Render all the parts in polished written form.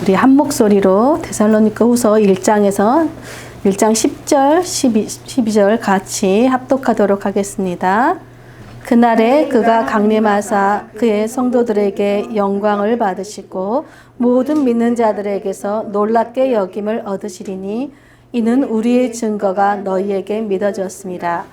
우리 한 목소리로 데살로니가후서 1장 10절, 12절 같이 합독하도록 하겠습니다. 그날에 그가 강림하사 그의 성도들에게 영광을 받으시고 모든 믿는 자들에게서 놀랍게 여김을 얻으시리니 이는 우리의 증거가 너희에게 믿어졌습니다.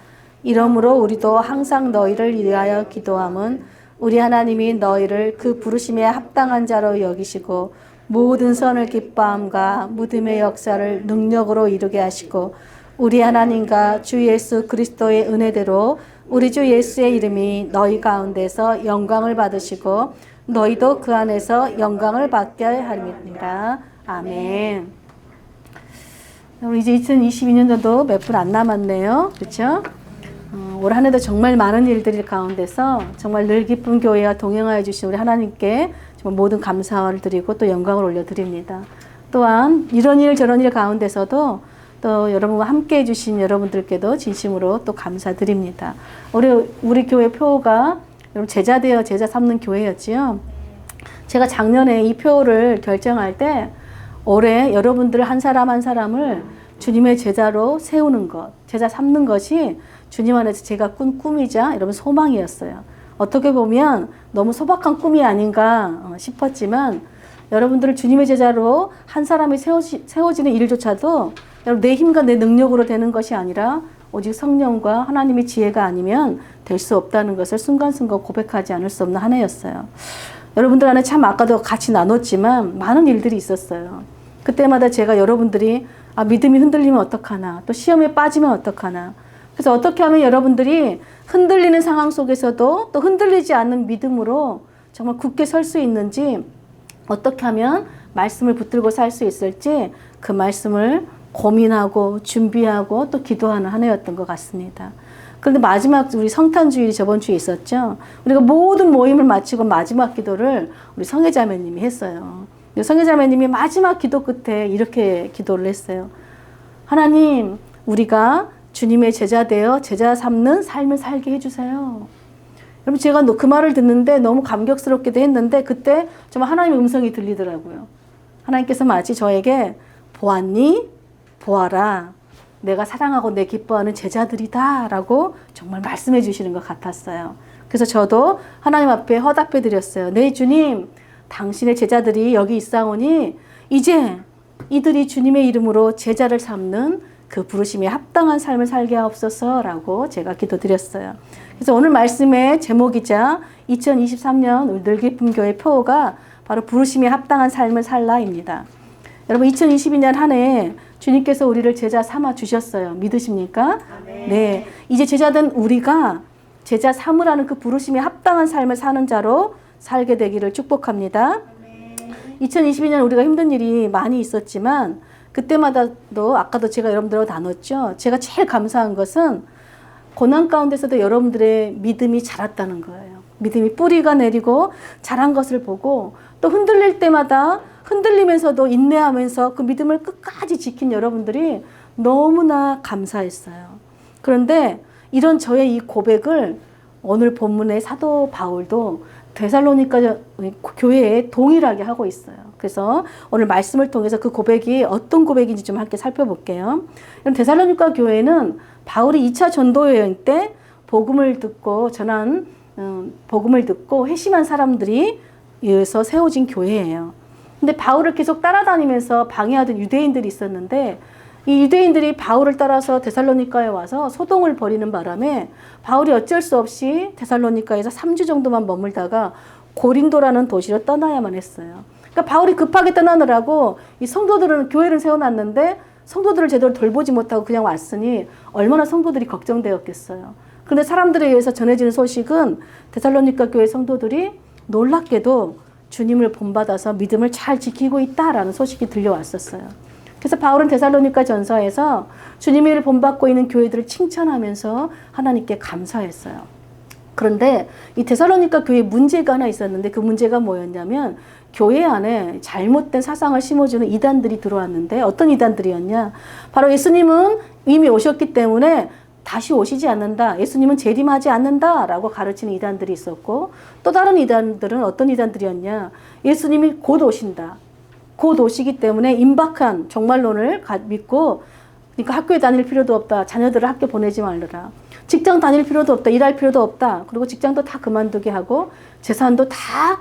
이러므로 우리도 항상 너희를 위하여 기도함은 우리 하나님이 너희를 그 부르심에 합당한 자로 여기시고 모든 선을 기뻐함과 믿음의 역사를 능력으로 이루게 하시고 우리 하나님과 주 예수 그리스도의 은혜대로 우리 주 예수의 이름이 너희 가운데서 영광을 받으시고 너희도 그 안에서 영광을 받게 하리라. 아멘. 우리 이제 2022년도도 몇 분 안 남았네요. 그렇죠? 올 한 해도 정말 많은 일들 가운데서 정말 늘 기쁜 교회와 동행하여 주신 우리 하나님께 정말 모든 감사를 드리고 또 영광을 올려드립니다. 또한 이런 일 저런 일 가운데서도 또 여러분과 함께 해주신 여러분들께도 진심으로 또 감사드립니다. 우리 교회 표가 여러분 제자 되어 제자 삼는 교회였지요. 제가 작년에 이 표를 결정할 때 올해 여러분들 한 사람 한 사람을 주님의 제자로 세우는 것, 제자 삼는 것이 주님 안에서 제가 꾼 꿈이자 여러분 소망이었어요. 어떻게 보면 너무 소박한 꿈이 아닌가 싶었지만 여러분들을 주님의 제자로 한 사람이 세워지는 일조차도 내 힘과 내 능력으로 되는 것이 아니라 오직 성령과 하나님의 지혜가 아니면 될 수 없다는 것을 순간순간 고백하지 않을 수 없는 한 해였어요. 여러분들 안에 참 아까도 같이 나눴지만 많은 일들이 있었어요. 그때마다 제가 여러분들이 믿음이 흔들리면 어떡하나, 또 시험에 빠지면 어떡하나. 그래서 어떻게 하면 여러분들이 흔들리는 상황 속에서도 또 흔들리지 않는 믿음으로 정말 굳게 설 수 있는지, 어떻게 하면 말씀을 붙들고 살 수 있을지 그 말씀을 고민하고 준비하고 또 기도하는 한 해였던 것 같습니다. 그런데 마지막 우리 성탄주일이 저번 주에 있었죠. 우리가 모든 모임을 마치고 마지막 기도를 우리 성혜자매님이 했어요. 성혜자매님이 마지막 기도 끝에 이렇게 기도를 했어요. 하나님, 우리가 주님의 제자 되어 제자 삼는 삶을 살게 해주세요. 여러분, 제가 그 말을 듣는데 너무 감격스럽기도 했는데 그때 정말 하나님의 음성이 들리더라고요. 하나님께서 마치 저에게 보았니? 보아라. 내가 사랑하고 내 기뻐하는 제자들이다 라고 정말 말씀해 주시는 것 같았어요. 그래서 저도 하나님 앞에 허답해 드렸어요. 네, 주님, 당신의 제자들이 여기 있사오니 이제 이들이 주님의 이름으로 제자를 삼는 그 부르심에 합당한 삶을 살게 하옵소서라고 제가 기도드렸어요. 그래서 오늘 말씀의 제목이자 2023년 우리 늘기쁨 교회 표어가 바로 부르심에 합당한 삶을 살라입니다. 여러분, 2022년 한 해 주님께서 우리를 제자 삼아 주셨어요. 믿으십니까? 아멘. 네, 이제 제자된 우리가 제자 삼으라는 그 부르심에 합당한 삶을 사는 자로 살게 되기를 축복합니다. 아멘. 2022년 우리가 힘든 일이 많이 있었지만 그때마다도 아까도 제가 여러분들하고 나눴죠. 제가 제일 감사한 것은 고난 가운데서도 여러분들의 믿음이 자랐다는 거예요. 믿음이 뿌리가 내리고 자란 것을 보고 또 흔들릴 때마다 흔들리면서도 인내하면서 그 믿음을 끝까지 지킨 여러분들이 너무나 감사했어요. 그런데 이런 저의 이 고백을 오늘 본문의 사도 바울도 데살로니가 교회에 동일하게 하고 있어요. 그래서 오늘 말씀을 통해서 그 고백이 어떤 고백인지 좀 함께 살펴볼게요. 데살로니가 교회는 바울이 2차 전도 여행 때 복음을 듣고 회심한 사람들이 이어서 세워진 교회예요. 근데 바울을 계속 따라다니면서 방해하던 유대인들이 있었는데 이 유대인들이 바울을 따라서 데살로니가에 와서 소동을 벌이는 바람에 바울이 어쩔 수 없이 데살로니가에서 3주 정도만 머물다가 고린도라는 도시로 떠나야만 했어요. 그러니까 바울이 급하게 떠나느라고 이 성도들은 교회를 세워놨는데 성도들을 제대로 돌보지 못하고 그냥 왔으니 얼마나 성도들이 걱정되었겠어요. 그런데 사람들에 의해서 전해지는 소식은 데살로니가 교회 성도들이 놀랍게도 주님을 본받아서 믿음을 잘 지키고 있다라는 소식이 들려왔었어요. 그래서 바울은 데살로니가 전서에서 주님을 본받고 있는 교회들을 칭찬하면서 하나님께 감사했어요. 그런데 이 데살로니가 교회에 문제가 하나 있었는데 그 문제가 뭐였냐면 교회 안에 잘못된 사상을 심어주는 이단들이 들어왔는데 어떤 이단들이었냐? 바로 예수님은 이미 오셨기 때문에 다시 오시지 않는다. 예수님은 재림하지 않는다라고 가르치는 이단들이 있었고 또 다른 이단들은 어떤 이단들이었냐. 예수님이 곧 오신다. 곧 오시기 때문에 임박한 종말론을 믿고, 그러니까 학교에 다닐 필요도 없다. 자녀들을 학교 보내지 말라. 직장 다닐 필요도 없다. 일할 필요도 없다. 그리고 직장도 다 그만두게 하고 재산도 다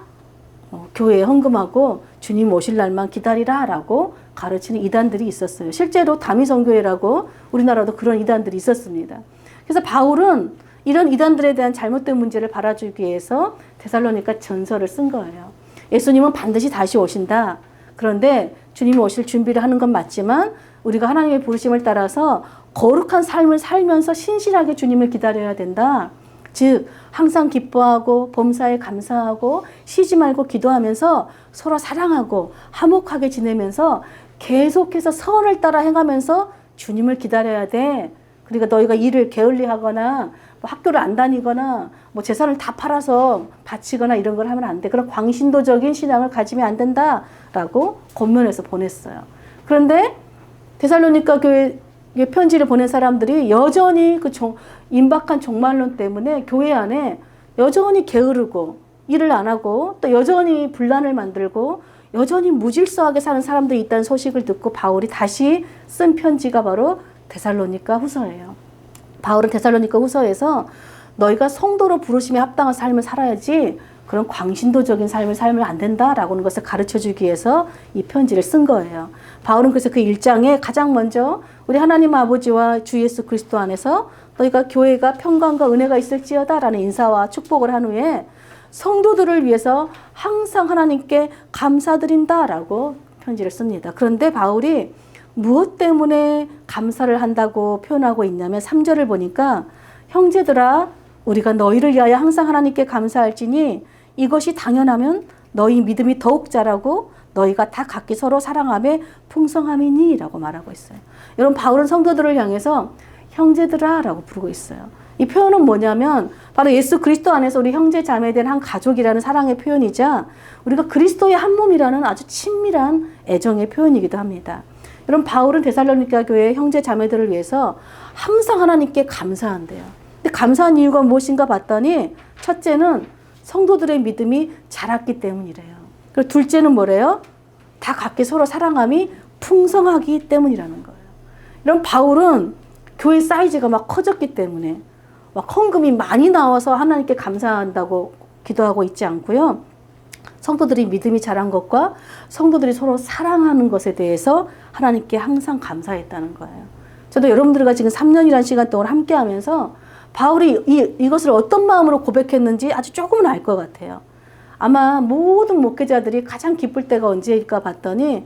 교회에 헌금하고 주님 오실 날만 기다리라 라고 가르치는 이단들이 있었어요. 실제로 다미성교회라고 우리나라도 그런 이단들이 있었습니다. 그래서 바울은 이런 이단들에 대한 잘못된 문제를 바라주기 위해서 데살로니가 전서를 쓴 거예요. 예수님은 반드시 다시 오신다. 그런데 주님이 오실 준비를 하는 건 맞지만 우리가 하나님의 부르심을 따라서 거룩한 삶을 살면서 신실하게 주님을 기다려야 된다. 즉 항상 기뻐하고 범사에 감사하고 쉬지 말고 기도하면서 서로 사랑하고 화목하게 지내면서 계속해서 선을 따라 행하면서 주님을 기다려야 돼. 그러니까 너희가 일을 게을리하거나 뭐 학교를 안 다니거나 뭐 재산을 다 팔아서 바치거나 이런 걸 하면 안 돼. 그런 광신도적인 신앙을 가지면 안 된다라고 권면해서 보냈어요. 그런데 데살로니가 교회 편지를 보낸 사람들이 여전히 그 임박한 종말론 때문에 교회 안에 여전히 게으르고 일을 안 하고 또 여전히 분란을 만들고 여전히 무질서하게 사는 사람들이 있다는 소식을 듣고 바울이 다시 쓴 편지가 바로 데살로니가 후서예요. 바울은 데살로니가 후서에서 너희가 성도로 부르심에 합당한 삶을 살아야지 그런 광신도적인 삶을 살면 안 된다라고 하는 것을 가르쳐주기 위해서 이 편지를 쓴 거예요. 바울은 그래서 그 1장에 가장 먼저 우리 하나님 아버지와 주 예수 그리스도 안에서 너희가 교회가 평강과 은혜가 있을지어다라는 인사와 축복을 한 후에 성도들을 위해서 항상 하나님께 감사드린다라고 편지를 씁니다. 그런데 바울이 무엇 때문에 감사를 한다고 표현하고 있냐면 3절을 보니까 형제들아 우리가 너희를 위하여 항상 하나님께 감사할지니 이것이 당연하면 너희 믿음이 더욱 자라고 너희가 다 각기 서로 사랑함에 풍성함이니 라고 말하고 있어요. 여러분 바울은 성도들을 향해서 형제들아 라고 부르고 있어요. 이 표현은 뭐냐면 바로 예수 그리스도 안에서 우리 형제 자매된 한 가족이라는 사랑의 표현이자 우리가 그리스도의 한 몸이라는 아주 친밀한 애정의 표현이기도 합니다. 여러분 바울은 데살로니가 교회의 형제 자매들을 위해서 항상 하나님께 감사한대요. 근데 감사한 이유가 무엇인가 봤더니 첫째는 성도들의 믿음이 자랐기 때문이래요. 그리고 둘째는 뭐래요? 다 각기 서로 사랑함이 풍성하기 때문이라는 거예요. 이런 바울은 교회 사이즈가 막 커졌기 때문에 막 헌금이 많이 나와서 하나님께 감사한다고 기도하고 있지 않고요. 성도들이 믿음이 자란 것과 성도들이 서로 사랑하는 것에 대해서 하나님께 항상 감사했다는 거예요. 저도 여러분들과 지금 3년이라는 시간 동안 함께 하면서 바울이 이것을 어떤 마음으로 고백했는지 아주 조금은 알 것 같아요. 아마 모든 목회자들이 가장 기쁠 때가 언제일까 봤더니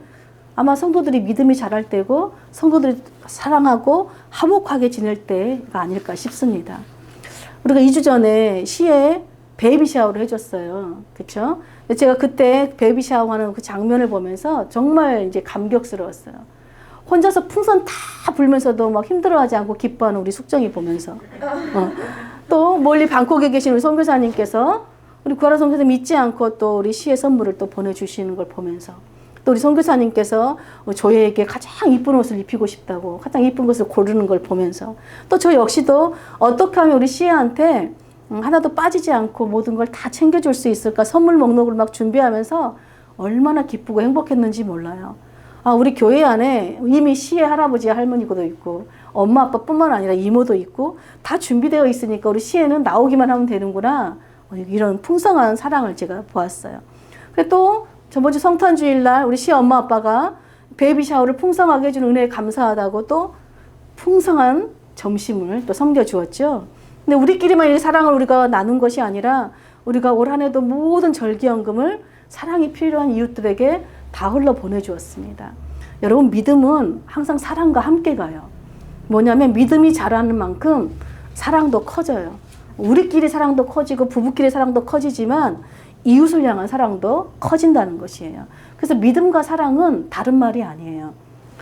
아마 성도들이 믿음이 자랄 때고 성도들이 사랑하고 화목하게 지낼 때가 아닐까 싶습니다. 우리가 2주 전에 시에 베이비 샤워를 해줬어요. 그렇죠? 제가 그때 베이비 샤워하는 그 장면을 보면서 정말 이제 감격스러웠어요. 혼자서 풍선 다 불면서도 막 힘들어하지 않고 기뻐하는 우리 숙정이 보면서 또 멀리 방콕에 계신 우리 선교사님께서 우리 구하라 선교사 믿지 않고 또 우리 시의 선물을 또 보내주시는 걸 보면서 또 우리 선교사님께서 저희에게 가장 이쁜 옷을 입히고 싶다고 가장 이쁜 것을 고르는 걸 보면서 또 저 역시도 어떻게 하면 우리 시애한테 하나도 빠지지 않고 모든 걸 다 챙겨줄 수 있을까 선물 목록을 막 준비하면서 얼마나 기쁘고 행복했는지 몰라요. 아, 우리 교회 안에 이미 시애 할아버지 할머니도 있고 엄마 아빠뿐만 아니라 이모도 있고 다 준비되어 있으니까 우리 시애는 나오기만 하면 되는구나. 이런 풍성한 사랑을 제가 보았어요. 그리고 또 저번 주 성탄주일날 우리 시애 엄마 아빠가 베이비 샤워를 풍성하게 해준 은혜에 감사하다고 또 풍성한 점심을 또 섬겨주었죠. 근데 우리끼리만 이 사랑을 우리가 나눈 것이 아니라 우리가 올 한 해도 모든 절기연금을 사랑이 필요한 이웃들에게 다 흘러 보내주었습니다. 여러분 믿음은 항상 사랑과 함께 가요. 뭐냐면 믿음이 자라는 만큼 사랑도 커져요. 우리끼리 사랑도 커지고 부부끼리 사랑도 커지지만 이웃을 향한 사랑도 커진다는 것이에요. 그래서 믿음과 사랑은 다른 말이 아니에요.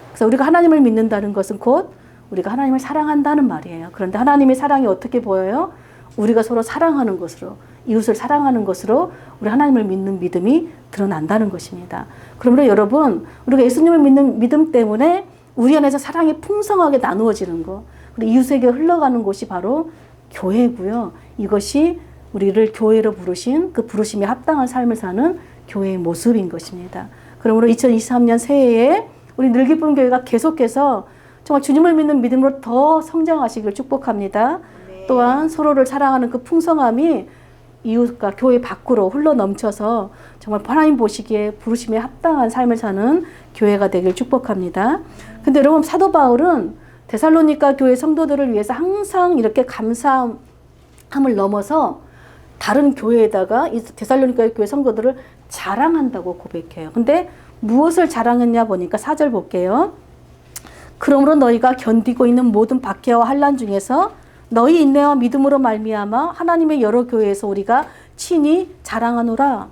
그래서 우리가 하나님을 믿는다는 것은 곧 우리가 하나님을 사랑한다는 말이에요. 그런데 하나님의 사랑이 어떻게 보여요? 우리가 서로 사랑하는 것으로, 이웃을 사랑하는 것으로 우리 하나님을 믿는 믿음이 드러난다는 것입니다. 그러므로 여러분, 우리가 예수님을 믿는 믿음 때문에 우리 안에서 사랑이 풍성하게 나누어지는 것, 그리고 이웃에게 흘러가는 곳이 바로 교회고요. 이것이 우리를 교회로 부르신 그 부르심에 합당한 삶을 사는 교회의 모습인 것입니다. 그러므로 2023년 새해에 우리 늘기쁨 교회가 계속해서 정말 주님을 믿는 믿음으로 더 성장하시길 축복합니다. 또한 서로를 사랑하는 그 풍성함이 이웃과 교회 밖으로 흘러 넘쳐서 정말 하나님 보시기에 부르심에 합당한 삶을 사는 교회가 되길 축복합니다. 근데 여러분, 사도 바울은 데살로니가 교회 성도들을 위해서 항상 이렇게 감사함을 넘어서 다른 교회에다가 이 데살로니가 교회 성도들을 자랑한다고 고백해요. 근데 무엇을 자랑했냐 보니까 4절 볼게요. 그러므로 너희가 견디고 있는 모든 박해와 환난 중에서 너희 인내와 믿음으로 말미암아 하나님의 여러 교회에서 우리가 친히 자랑하노라.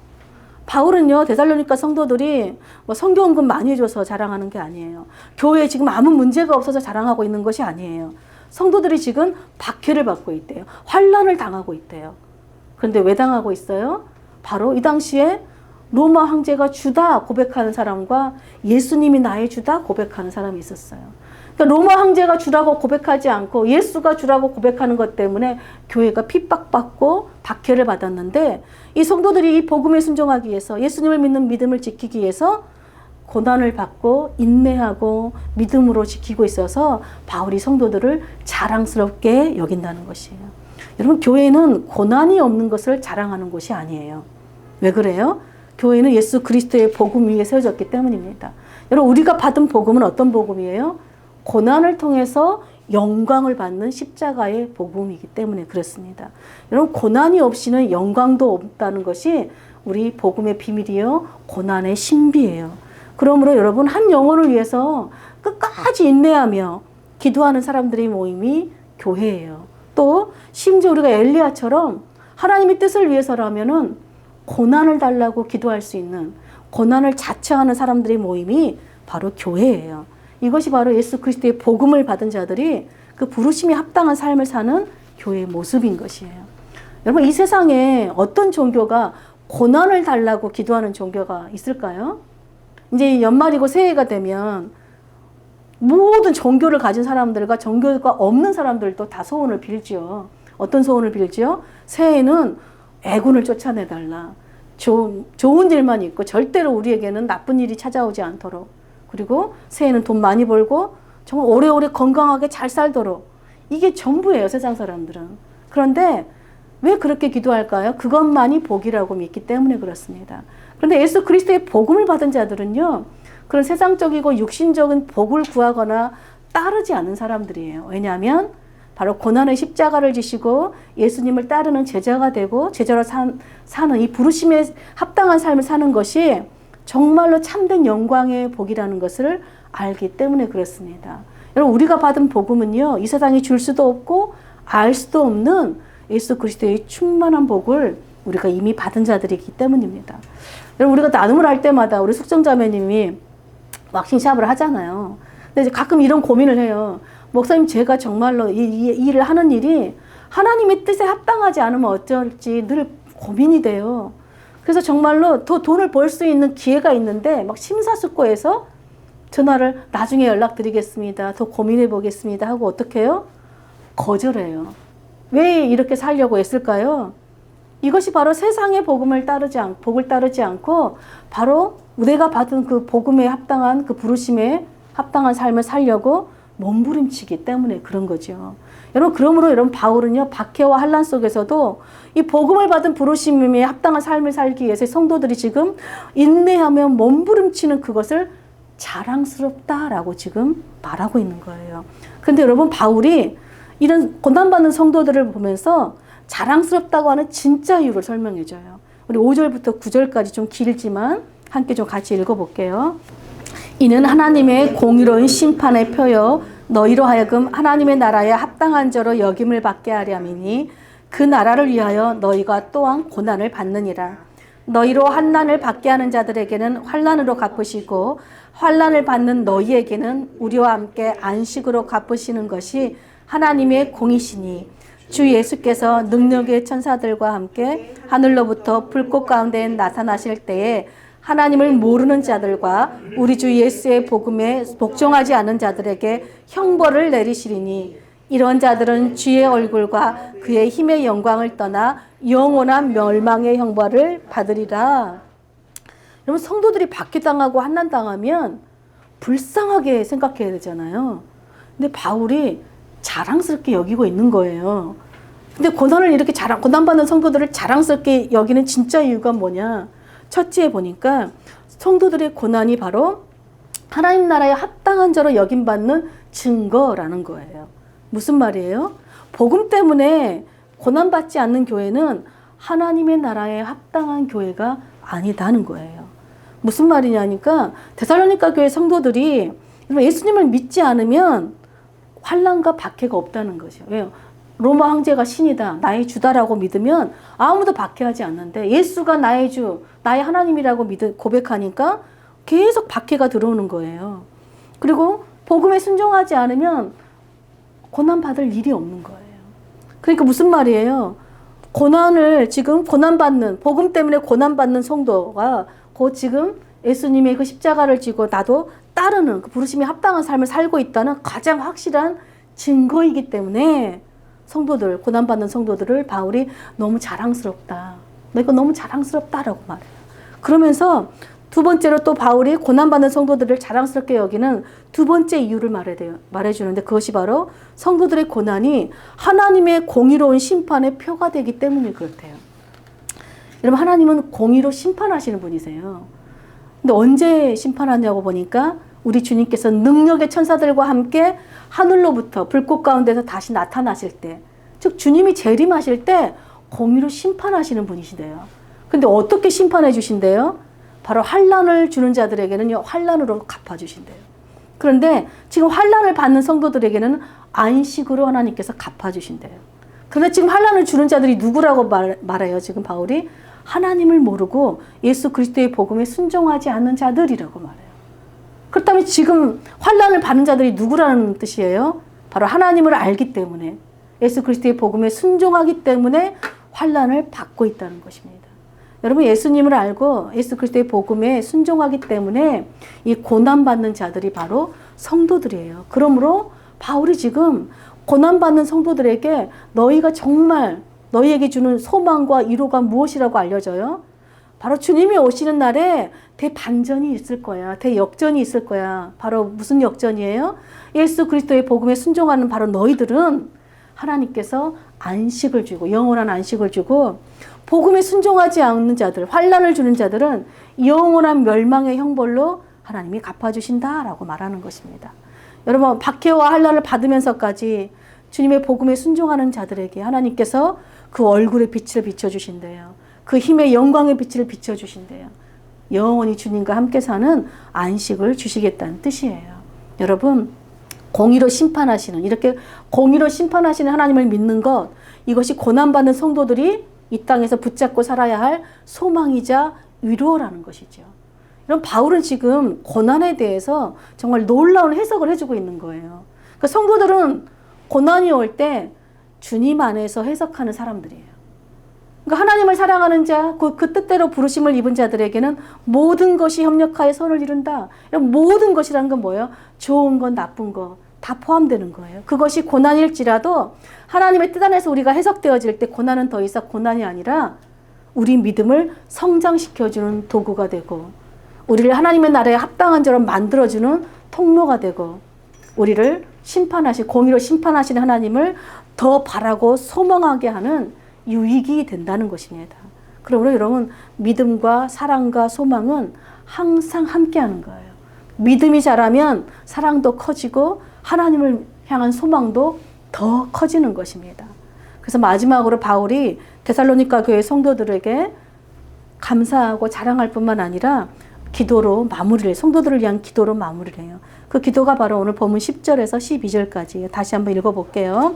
바울은요, 데살로니가 성도들이 뭐 선교헌금 많이 해줘서 자랑하는 게 아니에요. 교회에 지금 아무 문제가 없어서 자랑하고 있는 것이 아니에요. 성도들이 지금 박해를 받고 있대요. 환난을 당하고 있대요. 그런데 왜 당하고 있어요? 바로 이 당시에 로마 황제가 주다 고백하는 사람과 예수님이 나의 주다 고백하는 사람이 있었어요. 그러니까 로마 황제가 주라고 고백하지 않고 예수가 주라고 고백하는 것 때문에 교회가 핍박받고 박해를 받았는데, 이 성도들이 이 복음에 순종하기 위해서, 예수님을 믿는 믿음을 지키기 위해서 고난을 받고 인내하고 믿음으로 지키고 있어서 바울이 성도들을 자랑스럽게 여긴다는 것이에요. 여러분, 교회는 고난이 없는 것을 자랑하는 곳이 아니에요. 왜 그래요? 교회는 예수 그리스도의 복음 위에 세워졌기 때문입니다. 여러분, 우리가 받은 복음은 어떤 복음이에요? 고난을 통해서 영광을 받는 십자가의 복음이기 때문에 그렇습니다. 여러분, 고난이 없이는 영광도 없다는 것이 우리 복음의 비밀이요, 고난의 신비예요. 그러므로 여러분, 한 영혼을 위해서 끝까지 인내하며 기도하는 사람들의 모임이 교회예요. 또 심지어 우리가 엘리야처럼 하나님의 뜻을 위해서라면은 고난을 달라고 기도할 수 있는, 고난을 자처하는 사람들의 모임이 바로 교회예요. 이것이 바로 예수 그리스도의 복음을 받은 자들이 그 부르심에 합당한 삶을 사는 교회의 모습인 것이에요. 여러분, 이 세상에 어떤 종교가 고난을 달라고 기도하는 종교가 있을까요? 이제 연말이고 새해가 되면 모든 종교를 가진 사람들과 종교가 없는 사람들도 다 소원을 빌죠. 어떤 소원을 빌죠? 새해에는 애군을 쫓아내달라. 좋은 일만 있고 절대로 우리에게는 나쁜 일이 찾아오지 않도록. 그리고 새해는 돈 많이 벌고 정말 오래오래 건강하게 잘 살도록. 이게 전부예요, 세상 사람들은. 그런데 왜 그렇게 기도할까요? 그것만이 복이라고 믿기 때문에 그렇습니다. 그런데 예수 그리스도의 복음을 받은 자들은요, 그런 세상적이고 육신적인 복을 구하거나 따르지 않는 사람들이에요. 왜냐하면 바로 고난의 십자가를 지시고 예수님을 따르는 제자가 되고 제자로 사는 이 부르심에 합당한 삶을 사는 것이 정말로 참된 영광의 복이라는 것을 알기 때문에 그렇습니다. 여러분, 우리가 받은 복음은요, 이 세상이 줄 수도 없고 알 수도 없는 예수 그리스도의 충만한 복을 우리가 이미 받은 자들이기 때문입니다. 여러분, 우리가 나눔을 할 때마다 우리 숙정자매님이 왁싱샵을 하잖아요. 근데 이제 가끔 이런 고민을 해요. 목사님, 제가 정말로 이 일을 하는 일이 하나님의 뜻에 합당하지 않으면 어쩔지 늘 고민이 돼요. 그래서 정말로 더 돈을 벌 수 있는 기회가 있는데 막 심사숙고해서 전화를 나중에 연락드리겠습니다. 더 고민해 보겠습니다 하고 어떻게 해요? 거절해요. 왜 이렇게 살려고 했을까요? 이것이 바로 세상의 복을 따르지 않고 바로 내가 받은 그 복음에 합당한 그 부르심에 합당한 삶을 살려고 몸부림치기 때문에 그런 거죠. 여러분, 그러므로 여러분, 바울은요, 박해와 환난 속에서도 이 복음을 받은 부르심에 합당한 삶을 살기 위해서 성도들이 지금 인내하며 몸부림치는 그것을 자랑스럽다라고 지금 말하고 있는 거예요. 그런데 여러분, 바울이 이런 고난받는 성도들을 보면서 자랑스럽다고 하는 진짜 이유를 설명해줘요. 우리 5절부터 9절까지 좀 길지만 함께 좀 같이 읽어볼게요. 이는 하나님의 공의로운 심판의 표요 너희로 하여금 하나님의 나라에 합당한 자로 여김을 받게 하려 함이니 그 나라를 위하여 너희가 또한 고난을 받느니라. 너희로 환난을 받게 하는 자들에게는 환난으로 갚으시고 환난을 받는 너희에게는 우리와 함께 안식으로 갚으시는 것이 하나님의 공이시니 주 예수께서 능력의 천사들과 함께 하늘로부터 불꽃 가운데 나타나실 때에 하나님을 모르는 자들과 우리 주 예수의 복음에 복종하지 않은 자들에게 형벌을 내리시리니 이런 자들은 주의 얼굴과 그의 힘의 영광을 떠나 영원한 멸망의 형벌을 받으리라. 여러분 성도들이 박해당하고 환난당하면 불쌍하게 생각해야 되잖아요. 근데 바울이 자랑스럽게 여기고 있는 거예요. 근데 고난을 이렇게 고난받는 성도들을 자랑스럽게 여기는 진짜 이유가 뭐냐? 첫째에 보니까 성도들의 고난이 바로 하나님 나라에 합당한 자로 여김받는 증거라는 거예요. 무슨 말이에요? 복음 때문에 고난받지 않는 교회는 하나님의 나라에 합당한 교회가 아니다는 거예요. 무슨 말이냐니까 데살로니가 교회 성도들이 예수님을 믿지 않으면 환난과 박해가 없다는 거죠. 왜요? 로마 황제가 신이다, 나의 주다라고 믿으면 아무도 박해하지 않는데 예수가 나의 주, 나의 하나님이라고 고백하니까 계속 박해가 들어오는 거예요. 그리고 복음에 순종하지 않으면 고난받을 일이 없는 거예요. 그러니까 무슨 말이에요? 고난을 지금 고난받는, 복음 때문에 고난받는 성도가 곧 지금 예수님의 그 십자가를 지고 나도 따르는 그 부르심에 합당한 삶을 살고 있다는 가장 확실한 증거이기 때문에 성도들, 고난받는 성도들을 바울이 너무 자랑스럽다. 너 이거 너무 자랑스럽다라고 말해요. 그러면서 두 번째로 또 바울이 고난받는 성도들을 자랑스럽게 여기는 두 번째 이유를 말해주는데 그것이 바로 성도들의 고난이 하나님의 공의로운 심판의 표가 되기 때문에 그렇대요. 여러분, 하나님은 공의로 심판하시는 분이세요. 근데 언제 심판하냐고 보니까 우리 주님께서 능력의 천사들과 함께 하늘로부터 불꽃 가운데서 다시 나타나실 때, 즉 주님이 재림하실 때 공의로 심판하시는 분이시대요. 근데 어떻게 심판해 주신대요? 바로 환난을 주는 자들에게는 환난으로 갚아주신대요. 그런데 지금 환난을 받는 성도들에게는 안식으로 하나님께서 갚아주신대요. 그런데 지금 환난을 주는 자들이 누구라고 말해요? 지금 바울이 하나님을 모르고 예수 그리스도의 복음에 순종하지 않는 자들이라고 말해요. 그렇다면 지금 환난을 받는 자들이 누구라는 뜻이에요? 바로 하나님을 알기 때문에, 예수 그리스도의 복음에 순종하기 때문에 환난을 받고 있다는 것입니다. 여러분, 예수님을 알고 예수 그리스도의 복음에 순종하기 때문에 이 고난받는 자들이 바로 성도들이에요. 그러므로 바울이 지금 고난받는 성도들에게 너희가 정말 너희에게 주는 소망과 위로가 무엇이라고 알려져요? 바로 주님이 오시는 날에 대반전이 있을 거야. 대역전이 있을 거야. 바로 무슨 역전이에요? 예수 그리스도의 복음에 순종하는 바로 너희들은 하나님께서 안식을 주고, 영원한 안식을 주고, 복음에 순종하지 않는 자들, 환난을 주는 자들은 영원한 멸망의 형벌로 하나님이 갚아주신다라고 말하는 것입니다. 여러분, 박해와 환난을 받으면서까지 주님의 복음에 순종하는 자들에게 하나님께서 그 얼굴의 빛을 비춰주신대요. 그 힘의 영광의 빛을 비춰주신대요. 영원히 주님과 함께 사는 안식을 주시겠다는 뜻이에요. 여러분, 공의로 심판하시는, 이렇게 공의로 심판하시는 하나님을 믿는 것, 이것이 고난받는 성도들이 이 땅에서 붙잡고 살아야 할 소망이자 위로라는 것이죠. 이런 바울은 지금 고난에 대해서 정말 놀라운 해석을 해주고 있는 거예요. 그러니까 성도들은 고난이 올 때 주님 안에서 해석하는 사람들이에요. 그러니까 하나님을 사랑하는 자, 그 뜻대로 부르심을 입은 자들에게는 모든 것이 협력하여 선을 이룬다. 모든 것이란 건 뭐예요? 좋은 건 나쁜 거 다 포함되는 거예요. 그것이 고난일지라도 하나님의 뜻 안에서 우리가 해석되어질 때 고난은 더 이상 고난이 아니라 우리 믿음을 성장시켜주는 도구가 되고, 우리를 하나님의 나라에 합당한 자로 만들어주는 통로가 되고, 우리를 공의로 심판하시는 하나님을 더 바라고 소망하게 하는 유익이 된다는 것입니다. 그러므로 여러분, 믿음과 사랑과 소망은 항상 함께하는 거예요. 믿음이 자라면 사랑도 커지고 하나님을 향한 소망도 더 커지는 것입니다. 그래서 마지막으로 바울이 데살로니가 교회 성도들에게 감사하고 자랑할 뿐만 아니라 기도로 성도들을 위한 기도로 마무리를 해요. 그 기도가 바로 오늘 본문 10절에서 12절까지 다시 한번 읽어볼게요.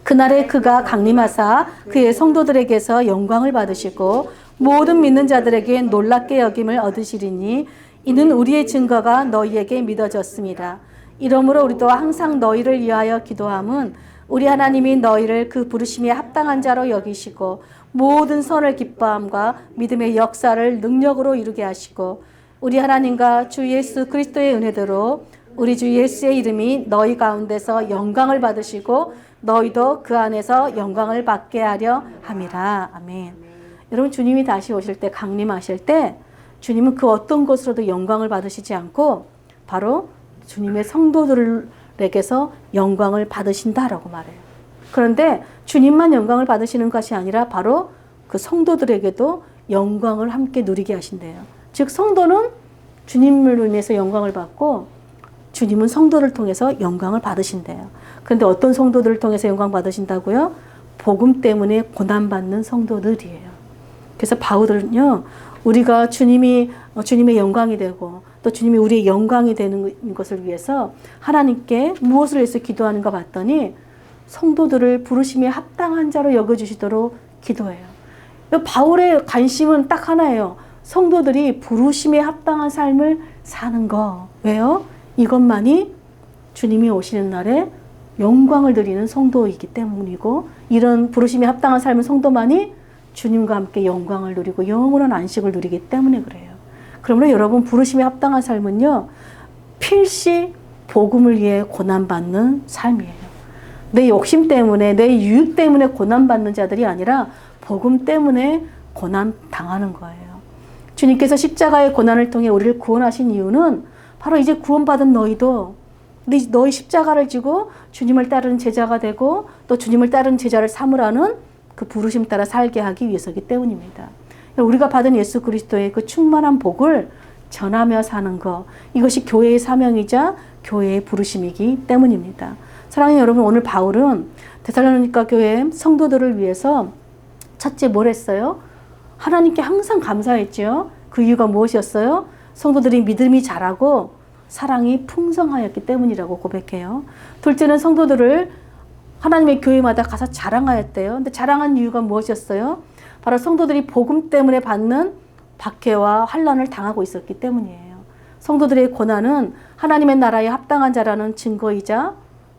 그날에 그가 강림하사 그의 성도들에게서 영광을 받으시고 모든 믿는 자들에게 놀랍게 여김을 얻으시리니 이는 우리의 증거가 너희에게 믿어졌습니다. 이러므로 우리도 항상 너희를 위하여 기도함은 우리 하나님이 너희를 그 부르심에 합당한 자로 여기시고 모든 선을 기뻐함과 믿음의 역사를 능력으로 이루게 하시고 우리 하나님과 주 예수 그리스도의 은혜대로 우리 주 예수의 이름이 너희 가운데서 영광을 받으시고 너희도 그 안에서 영광을 받게 하려 함이라. 아멘. 여러분, 주님이 다시 오실 때, 강림하실 때 주님은 그 어떤 것으로도 영광을 받으시지 않고 바로 주님의 성도들에게서 영광을 받으신다라고 말해요. 그런데 주님만 영광을 받으시는 것이 아니라 바로 그 성도들에게도 영광을 함께 누리게 하신대요. 즉 성도는 주님을 인해서 영광을 받고 주님은 성도를 통해서 영광을 받으신대요. 그런데 어떤 성도들을 통해서 영광 받으신다고요? 복음 때문에 고난받는 성도들이에요. 그래서 바울은요, 우리가 주님의 영광이 되고 또 주님이 우리의 영광이 되는 것을 위해서 하나님께 무엇을 해서 기도하는가 봤더니 성도들을 부르심에 합당한 자로 여겨주시도록 기도해요. 바울의 관심은 딱 하나예요. 성도들이 부르심에 합당한 삶을 사는 거. 왜요? 이것만이 주님이 오시는 날에 영광을 드리는 성도이기 때문이고, 이런 부르심에 합당한 삶을 성도만이 주님과 함께 영광을 누리고 영원한 안식을 누리기 때문에 그래요. 그러므로 여러분, 부르심에 합당한 삶은요, 필시 복음을 위해 고난받는 삶이에요. 내 욕심 때문에, 내 유익 때문에 고난받는 자들이 아니라 복음 때문에 고난 당하는 거예요. 주님께서 십자가의 고난을 통해 우리를 구원하신 이유는 바로 이제 구원받은 너희도 너희 십자가를 지고 주님을 따르는 제자가 되고 또 주님을 따르는 제자를 삼으라는 그 부르심 따라 살게 하기 위해서이기 때문입니다. 우리가 받은 예수 그리스도의 그 충만한 복을 전하며 사는 것, 이것이 교회의 사명이자 교회의 부르심이기 때문입니다. 사랑하는 여러분, 오늘 바울은 데살로니가 교회 성도들을 위해서 첫째 뭘 했어요? 하나님께 항상 감사했죠. 그 이유가 무엇이었어요? 성도들이 믿음이 자라고 사랑이 풍성하였기 때문이라고 고백해요. 둘째는 성도들을 하나님의 교회마다 가서 자랑하였대요. 근데 자랑한 이유가 무엇이었어요? 바로 성도들이 복음 때문에 받는 박해와 환난을 당하고 있었기 때문이에요. 성도들의 고난은 하나님의 나라에 합당한 자라는 증거이자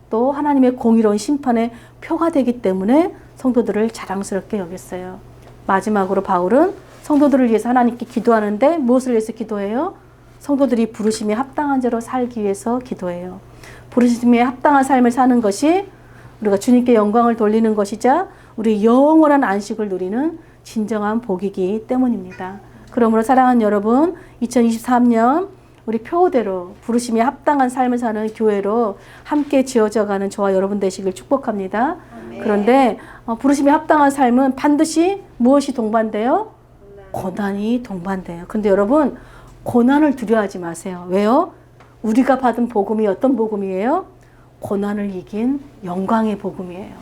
또 하나님의 공의로운 심판의 표가 되기 때문에 성도들을 자랑스럽게 여겼어요. 마지막으로 바울은 성도들을 위해서 하나님께 기도하는데 무엇을 위해서 기도해요? 성도들이 부르심에 합당한 자로 살기 위해서 기도해요. 부르심에 합당한 삶을 사는 것이 우리가 주님께 영광을 돌리는 것이자 우리 영원한 안식을 누리는 진정한 복이기 때문입니다. 그러므로 사랑하는 여러분, 2023년 우리 표대로 부르심에 합당한 삶을 사는 교회로 함께 지어져가는 저와 여러분 되시길 축복합니다. 그런데 부르심에 합당한 삶은 반드시 무엇이 동반돼요? 고난이 동반돼요. 근데 여러분, 고난을 두려워하지 마세요. 왜요? 우리가 받은 복음이 어떤 복음이에요? 고난을 이긴 영광의 복음이에요.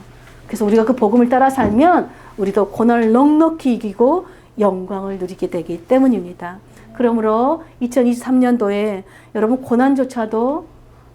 그래서 우리가 그 복음을 따라 살면 우리도 고난을 넉넉히 이기고 영광을 누리게 되기 때문입니다. 그러므로 2023년도에 여러분, 고난조차도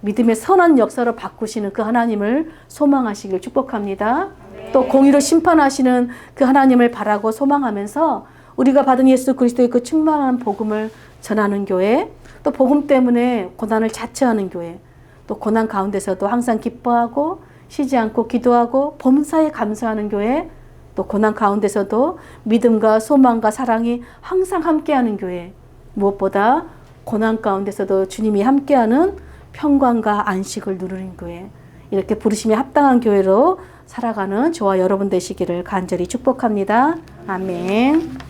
믿음의 선한 역사로 바꾸시는 그 하나님을 소망하시길 축복합니다. 또 공의로 심판하시는 그 하나님을 바라고 소망하면서 우리가 받은 예수 그리스도의 그 충만한 복음을 전하는 교회, 또 복음 때문에 고난을 자처하는 교회, 또 고난 가운데서도 항상 기뻐하고 쉬지 않고 기도하고 범사에 감사하는 교회, 또 고난 가운데서도 믿음과 소망과 사랑이 항상 함께하는 교회, 무엇보다 고난 가운데서도 주님이 함께하는 평강과 안식을 누리는 교회, 이렇게 부르심에 합당한 교회로 살아가는 저와 여러분 되시기를 간절히 축복합니다. 아멘.